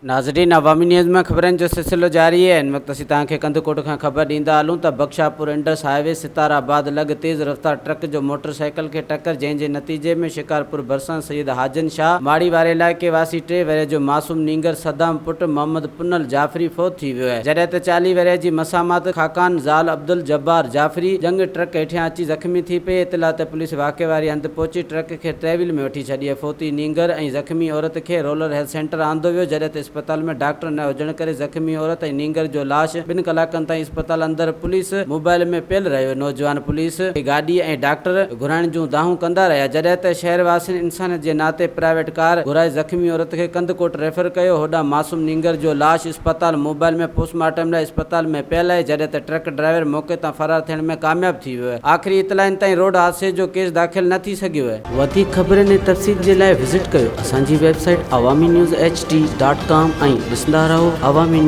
नाज़रीन, अवामी न्यूज़ में ख़बरनि जो सिलसिलो जारी है। इन वक्त असीं तव्हांखे कंदकोट खां ख़बर ॾींदा हलूं त बख्शापुर इंडस हाईवे सिताराबाद लॻ तेज़ रफ़्तार ट्रक जो मोटरसाइकिल खे टक्कर, जंहिंजे नतीजे में शिकारपुर भरिसां सैयद हाजन शाह माड़ी वारे इलाइक़े वासी 3 वरे जो मासूम नींगर सदाम पुट मोहम्मद पुनल जाफ़री फ़ौत थी वियो आहे, जॾहिं त 40 वरे जी मसामात खाकान ज़ाल अब्दुल जब्बार जाफ़री जंग ट्रक हेठियां अची ज़ख़्मी थी पई। इतला ते पुलिस वाक़े वारी हंधि पहुची ट्रक खे ट्रेविल में वठी छॾी। फ़ौती नींगर ऐं ज़ख़्मी औरत खे रोलर हेल्थ सेंटर आंदो वियो, जॾहिं त अस्पताल में डॉक्टर न हुजण करे ज़ख़्मी औरत ऐं नींगर जो लाश 2 कलाकनि ताईं अस्पताल अंदर पुलिस मोबाइल में पियल रहियो। नौजवान पुलिस गाॾी ऐं डॉक्टर घुराइण जूं दाहूं कंदा रहिया, जॾहिं त शहरवासियुनि इंसानियत जे नाते प्राइवेट कार घुराए ज़ख़्मी औरत खे कंदकोट रेफर कयो। होॾां मासूम नींगर जो लाश अस्पताल मोबाइल में पोस्टमार्टम लाइ अस्पताल में पियल आहे, जॾहिं त ट्रक ड्राइवर मौक़े तां फरार थियण में कामयाब थी वियो आहे। आख़िरी इतलाउनि ताईं रोड हादसे जो केस दाख़िल न थी सघियो आहे। वधीक ख़बरनि ऐं तफ़सील जे लाइ विज़िट कयो असांजी वेबसाइट awamiNewsHD.com ऐं ॾिसंदा रहो अवामी।